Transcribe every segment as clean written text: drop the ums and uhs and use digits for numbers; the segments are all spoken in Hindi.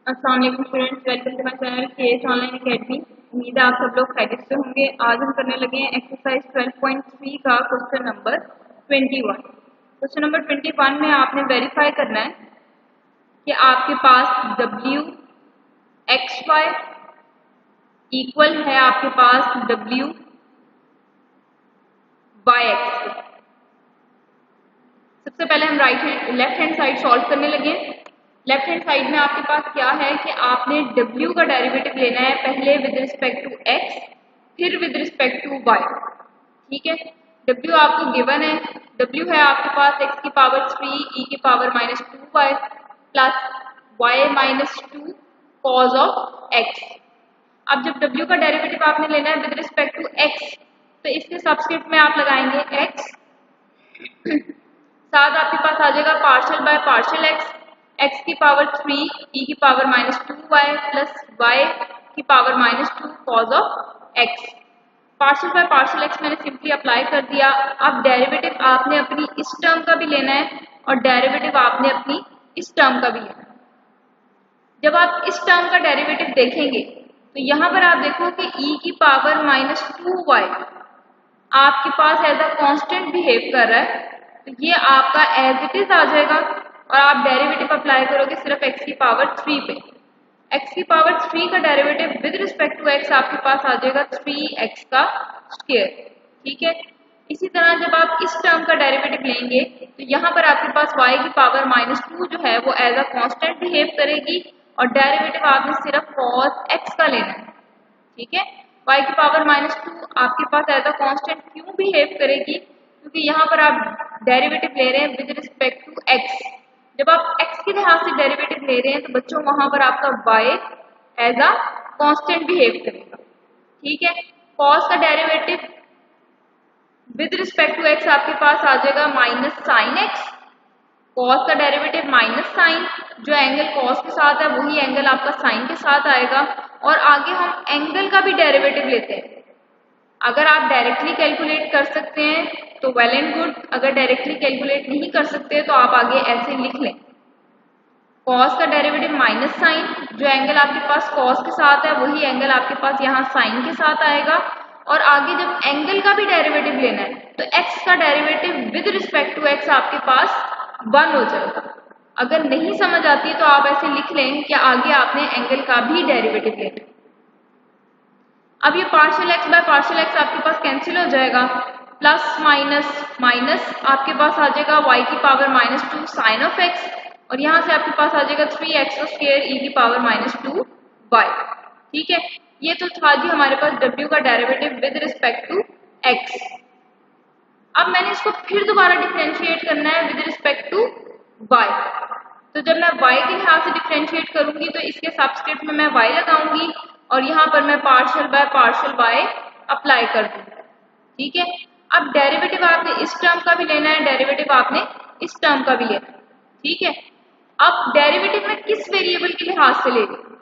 अस्सलाम वालेकुम students, welcome to my channel KS online academy. उम्मीद है आप सब लोग खैरियत से होंगे। आज हम करने लगे हैं एक्सरसाइज 12.3 का क्वेश्चन नंबर 21। क्वेश्चन नंबर 21 में आपने वेरीफाई करना है कि आपके पास डब्ल्यू एक्स वाई इक्वल है आपके पास डब्ल्यू वाई एक्स। सबसे पहले हम लेफ्ट हैंड साइड सॉल्व करने लगे। लेफ्ट हैंड साइड में आपके पास क्या है कि आपने w का डेरिवेटिव लेना है, पहले विद रिस्पेक्ट टू x फिर विद रिस्पेक्ट टू y। ठीक है, w आपको गिवन है, w है आपके पास x की पावर 3 e की power -2y plus y -2 cause of x। अब जब w का डेरिवेटिव आपने लेना है विद रिस्पेक्ट टू x तो इसके सबस्क्रिप्ट में आप लगाएंगे x, साथ आपके पास आ जाएगा पार्शियल बाय पार्शियल x की पावर 3 e की पावर -2y प्लस y की power -2 cause of x। Partial by partial x मैंने सिंपली अप्लाई कर दिया। अब डेरिवेटिव आपने अपनी इस टर्म का भी लेना है और डेरिवेटिव आपने अपनी इस टर्म का भी लेना है। जब आप इस टर्म का डेरिवेटिव देखेंगे तो यहाँ पर आप देखो कि e की पावर -2y आपके पास एज अ कांस्टेंट बिहेव कर रहा है, तो ये आपका एज इट इज आ जाएगा और आप डेरिवेटिव अप्लाई करोगे सिर्फ x की पावर 3 पे। x की पावर 3 का derivative with respect to x आपके पास आ जाएगा 3x का स्क्वायर। ठीक है, इसी तरह जब आप इस टर्म का डेरिवेटिव लेंगे तो यहाँ पर आपके पास y की पावर -2 जो है वो एज अ कांस्टेंट बिहेव करेगी और डेरिवेटिव आपने सिर्फ cos x का लेना है। ठीक है, y की पावर -2 आपके पास एज अ कांस्टेंट क्यों बिहेव करेगी, क्योंकि यहाँ पर आप डेरिवेटिव ले रहे हैं विद रिस्पेक्ट टू x। जब आप x के लिहाज से डेरिवेटिव ले रहे हैं तो बच्चों वहां पर आपका y as a constant behave करेगा। ठीक है, cos का derivative with respect to x आपके पास आ जाएगा माइनस साइन x। cos का डेरिवेटिव माइनस साइन, जो एंगल cos के साथ है वही एंगल आपका साइन के साथ आएगा। और आगे हम एंगल का भी डेरिवेटिव लेते हैं। अगर आप डायरेक्टली कैलकुलेट कर सकते हैं तो वेल एंड गुड, अगर डायरेक्टली कैलकुलेट नहीं कर सकते तो आप आगे ऐसे लिख लें, cos का डेरिवेटिव माइनस साइन, जो एंगल आपके पास cos के साथ है वही एंगल आपके पास यहाँ साइन के साथ आएगा। और आगे जब एंगल का भी डेरिवेटिव लेना है तो x का derivative with respect to x आपके पास 1 हो जाएगा। अगर नहीं समझ आती है तो आप ऐसे लिख लें कि आगे आपने एंगल का भी डेरिवेटिव लेना है। अब ये partial x by partial x आपके पास कैंसिल हो जाएगा, प्लस माइनस माइनस आपके पास आ जाएगा y की पावर -2 साइन ऑफ x और यहाँ से आपके पास आ जाएगा 3x स्क्वायर e की पावर -2y। ठीक है, ये तो था जी हमारे पास w का derivative with respect to x। अब मैंने इसको फिर दोबारा डिफरेंशिएट करना है विद रिस्पेक्ट टू y। तो जब मैं y के लिहाज से डिफरेंशिएट करूंगी तो इसके सबस्क्रिप्ट में मैं y लगाऊंगी और यहाँ पर मैं partial by partial y apply कर दूंगी। ठीक है, अब डेरिवेटिव आपने इस टर्म का भी लेना है, डेरिवेटिव आपने इस टर्म का भी लेना है। ठीक है, अब डेरिवेटिव मैं किस वेरिएबल के लिहाज से ले रही हूँ,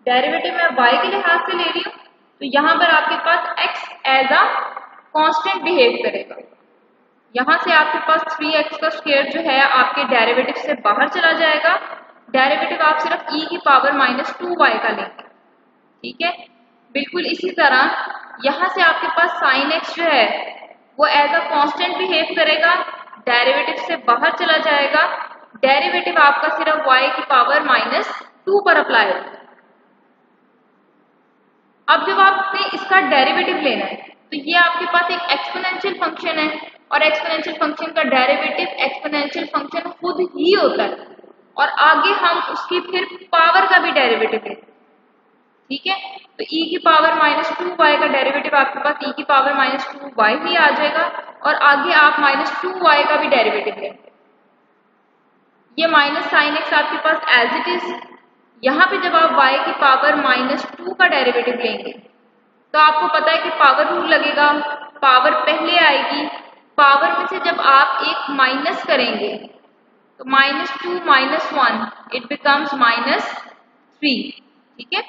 डेरिवेटिव मैं y के लिहाज से ले रही हूँ, तो यहाँ पर आपके पास x as a constant behave करेगा। यहाँ से आपके पास 3x का स्क्वायर जो है आपके डेरिवेटिव से बाहर चला जाएगा, डेरिवेटिव आप सिर्फ e की पावर -2y का लेंगे। ठीक है, बिल्कुल इसी तरह यहाँ से आपके पास साइन x जो है वो एज अ कांस्टेंट बिहेव करेगा, डेरिवेटिव से बाहर चला जाएगा, डेरिवेटिव आपका सिर्फ y की पावर -2 पर अप्लाई होगा। अब जब आपने इसका डेरिवेटिव लेना है तो ये आपके पास एक एक्सपोनेंशियल फंक्शन है और एक्सपोनेंशियल फंक्शन का डेरिवेटिव एक्सपोनेंशियल फंक्शन खुद ही होता है और आगे हम उसकी फिर पावर का भी डेरिवेटिव लेते हैं। ठीक है, तो e की पावर -2y का डेरिवेटिव आपके पास e की पावर -2y ही आ जाएगा और आगे आप -2y का भी डेरिवेटिव लेंगे। ये माइनस साइन x आपके पास एज इट इज। यहाँ पे जब आप y की पावर -2 का डेरिवेटिव लेंगे तो आपको पता है कि पावर रूल लगेगा, पावर पहले आएगी, पावर में से जब आप एक माइनस करेंगे तो -2 -1 इट बिकम्स -3। ठीक है,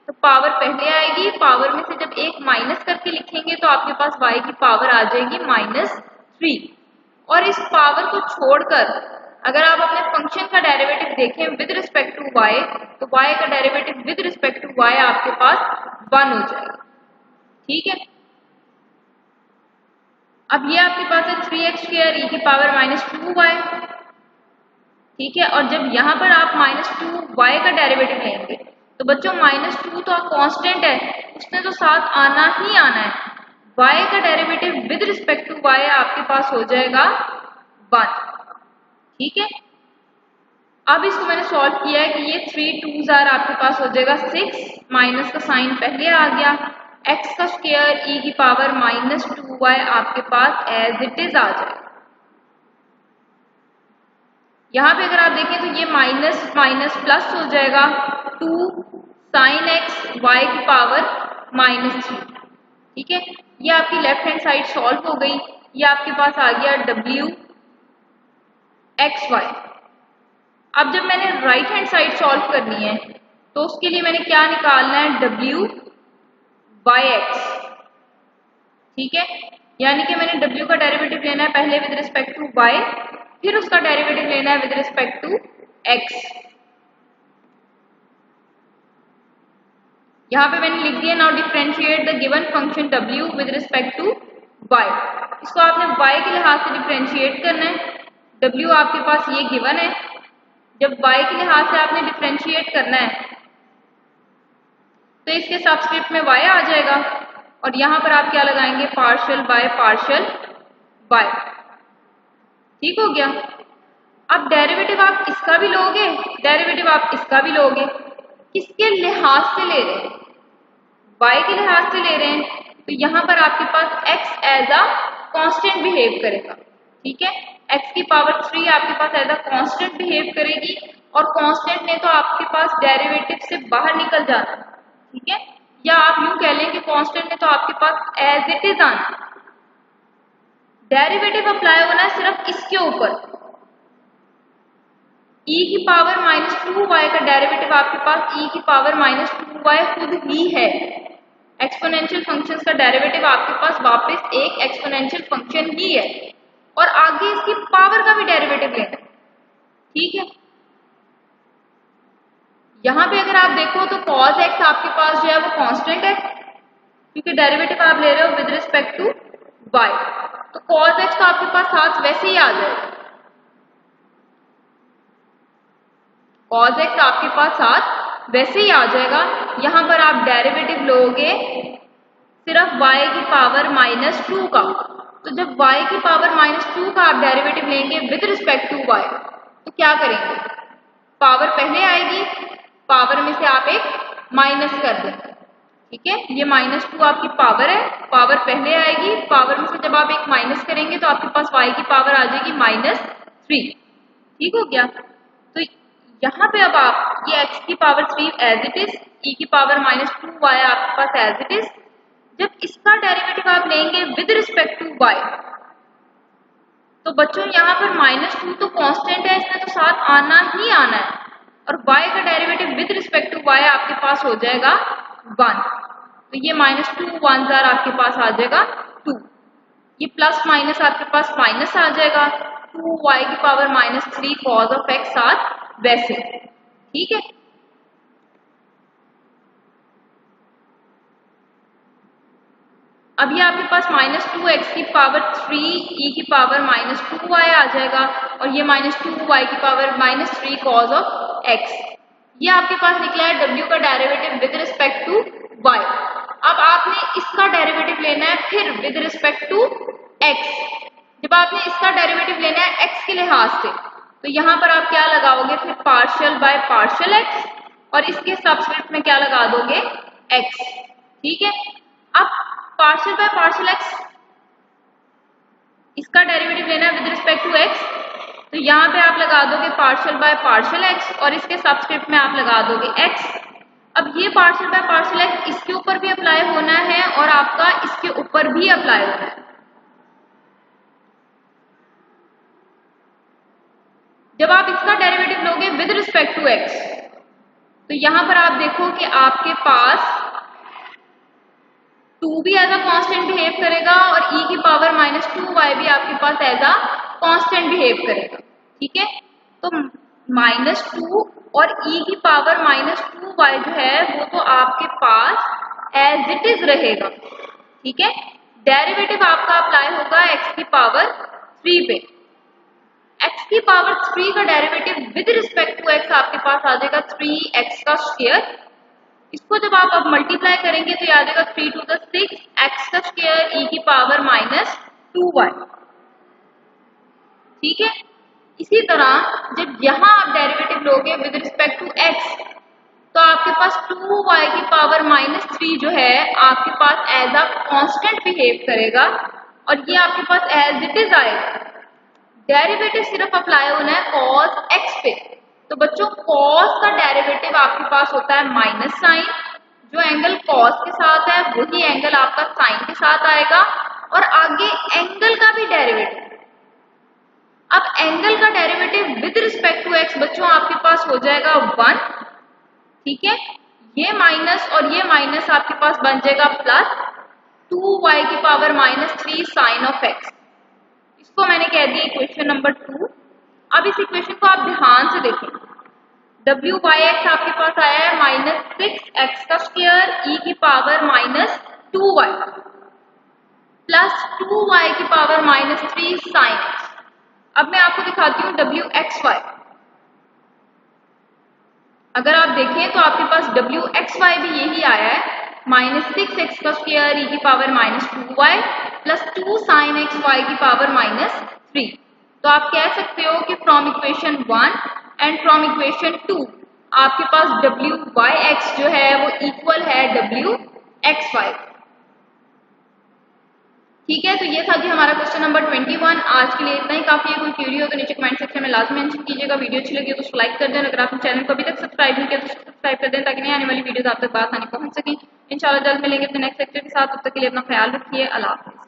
तो पावर पहले आएगी, पावर में से जब एक माइनस करके लिखेंगे तो आपके पास y की पावर आ जाएगी -3। और इस पावर को छोड़कर अगर आप अपने फंक्शन का डेरिवेटिव देखें विद रिस्पेक्ट टू y, तो y का derivative with respect to y आपके पास 1 हो जाएगा। ठीक है, अब ये आपके पास है 3x² e की पावर -2y। ठीक है, और जब यहाँ पर आप -2y का डेरिवेटिव लेंगे तो बच्चों -2 तो कांस्टेंट है, उसने तो साथ आना ही आना है। y का derivative with respect to y आपके पास हो जाएगा 1। ठीक है, अब इसको मैंने सॉल्व किया है कि ये 3 2s आर आपके पास हो जाएगा 6, माइनस का साइन पहले आ गया, x का स्क्वायर e की पावर -2y आपके पास एज इट इज आ जाएगा। यहाँ पे अगर आप देखें तो ये माइनस माइनस प्लस हो जाएगा 2 साइन x y की पावर -3। ठीक है, ये आपकी लेफ्ट हैंड साइड सॉल्व हो गई। ये आपके पास आ गया w xy। अब जब मैंने राइट हैंड साइड सॉल्व करनी है तो उसके लिए मैंने क्या निकालना है, w by x। ठीक है, यानी कि मैंने w का डेरिवेटिव लेना है पहले विद रिस्पेक्ट टू y, फिर उसका डेरिवेटिव लेना है विद रिस्पेक्ट टू x। यहाँ पे मैंने लिख दिया now differentiate the given function w with respect to y। इसको आपने y के लिहाज से डिफरेंशिएट करना है। w आपके पास ये गिवन है, जब y के लिहाज से आपने डिफरेंशिएट करना है तो इसके सबस्क्रिप्ट में y आ जाएगा और यहाँ पर आप क्या लगाएंगे, पार्शियल बाय पार्शियल y। ठीक हो गया। अब डेरिवेटिव आप इसका भी लोगे, डेरिवेटिव आप इसका भी लोगे, किसके लिहाज से ले रहे हैं, y के लिहाज से ले रहे हैं, तो यहाँ पर आपके पास x as a constant behave करेगा। ठीक है, x की पावर 3 आपके पास एज अ कांस्टेंट बिहेव करेगी और कांस्टेंट ने तो आपके पास डेरिवेटिव से बाहर निकल जाना। ठीक है, या आप यूं कह लें कि कांस्टेंट ने तो आपके पास एज इट इज आना, डेरिवेटिव अप्लाई होना है सिर्फ इसके ऊपर। e की पावर -2y का डेरिवेटिव आपके पास e की पावर -2y खुद ही है। एक्सपोनेंशियल फंक्शंस का डेरिवेटिव आपके पास वापस एक एक्सपोनेंशियल फंक्शन ही है और आगे इसकी पावर का भी डेरिवेटिव लेना है। ठीक है, यहाँ पे अगर आप देखो तो cos x आपके पास जो है वो कांस्टेंट है क्योंकि डेरिवेटिव आप ले रहे हो विद रिस्पेक्ट टू y, तो cos x तो आपके पास साथ वैसे ही आ जाएगा। cos x आपके पास साथ वैसे ही आ जाएगा। यहाँ पर आप डेरिवेटिव लोगे सिर्फ y की पावर -2 का, तो जब y की पावर -2 का आप डेरिवेटिव लेंगे विद रिस्पेक्ट टू y तो क्या करेंगे, पावर पहले आएगी, पावर में से आप एक माइनस कर देंगे। ठीक है, ये -2 आपकी पावर है, पावर पहले आएगी, पावर में से जब आप एक माइनस करेंगे तो आपके पास y की पावर आ जाएगी -3। ठीक हो गया। तो यहाँ पे अब आप ये x की power 3 as it is, e की पावर -2y आपके पास एज इट इज, जब इसका डेरिवेटिव आप लेंगे विद रिस्पेक्ट टू y तो बच्चों यहाँ पर -2 तो कांस्टेंट है, इसमें तो साथ आना ही आना है और y का derivative with respect to y आपके पास हो जाएगा 1। तो ये -2 1s आर आपके पास आ जाएगा 2, ये प्लस माइनस आपके पास माइनस आ जाएगा, 2y की पावर -3 cos ऑफ x साथ वैसे। ठीक है, अब ये आपके पास -2x की पावर 3 e की पावर -2y आ जाएगा और ये -2y की पावर -3 cos ऑफ x। ये आपके पास निकला है w का derivative with respect to y। अब आपने इसका डेरिवेटिव लेना है फिर विद रिस्पेक्ट टू x। जब आपने इसका डेरिवेटिव लेना है x के लिहाज से तो यहाँ पर आप क्या लगाओगे, फिर पार्शियल बाय पार्शियल x और इसके सबस्क्रिप्ट में क्या लगा दोगे, x। ठीक है, अब पार्शियल बाय पार्शियल x, इसका डेरिवेटिव लेना है विद रिस्पेक्ट टू x, तो यहाँ पे आप लगा दोगे पार्शियल बाय पार्शियल x और इसके सबस्क्रिप्ट में आप लगा दोगे x। अब ये पार्शियल बाय पार्शियल x इसके ऊपर भी अप्लाई होना है और आपका इसके ऊपर भी अप्लाई होना है। जब आप इसका डेरिवेटिव लोगे विद रिस्पेक्ट टू x तो यहाँ पर आप देखो कि आपके पास 2 भी एज अ कांस्टेंट बिहेव करेगा और e की पावर -2y भी आपके पास एज अ कांस्टेंट बिहेव करेगा। ठीक है, तो -2 और e की पावर -2y जो है वो तो आपके पास एज इट इज रहेगा, ठीक है। डेरिवेटिव आपका अप्लाई होगा x की पावर 3 पे। x की पावर 3 का derivative with respect to x आपके पास आ जाएगा 3x का स्क्वायर। इसको जब आप अब मल्टीप्लाई करेंगे तो आ जाएगा 3 to the 6 x का स्क्वायर e की पावर -2y, ठीक है। इसी तरह जब यहाँ आप डेरिवेटिव लोगे विद रिस्पेक्ट टू x तो आपके पास 2y की पावर -3 जो है आपके पास एज अ कांस्टेंट बिहेव करेगा और ये आपके पास एज इट इज आएगा। डेरिवेटिव सिर्फ अप्लाई होना है cos x पे। तो बच्चों cos का डेरिवेटिव आपके पास होता है माइनस साइन, जो एंगल cos के साथ है वही एंगल आपका साइन के साथ आएगा। और आगे एंगल का भी डेरिवेटिव, अब एंगल का derivative with respect to x बच्चों आपके पास हो जाएगा 1, ठीक है। ये माइनस और ये माइनस आपके पास बन जाएगा प्लस 2y की पावर -3 साइन ऑफ x। इसको मैंने कह दिया इक्वेशन नंबर 2। अब इस इक्वेशन को आप ध्यान से देखें, WYX आपके पास आया है -6x का स्क्वायर e की पावर -2y प्लस 2y की पावर -3 साइन x। अब मैं आपको दिखाती हूँ WXY। अगर आप देखें तो आपके पास WXY भी यही आया है -6x का स्क्वायर e की power -2y plus 2 sine x y की पावर -3। तो आप कह सकते हो कि from equation 1 and from equation 2 आपके पास WYX जो है वो इक्वल है WXY, ठीक है। तो ये था जी हमारा क्वेश्चन नंबर 21। आज के लिए इतना ही काफी है। कोई क्वेरी हो तो नीचे कमेंट सेक्शन में लाजमी मेंशन कीजिएगा। वीडियो अच्छी लगी हो तो उसको लाइक कर दें। अगर आपने चैनल को अभी तक सब्सक्राइब नहीं किया तो सब्सक्राइब कर दें ताकि नई आने वाली वीडियोस आप तक बात आने पहुंच सके। इंशाल्लाह जल्द मिलेंगे अपने नेक्स्ट लेक्चर के साथ। तब तक के लिए अपना ख्याल रखिए। अल्लाह हाफिज़।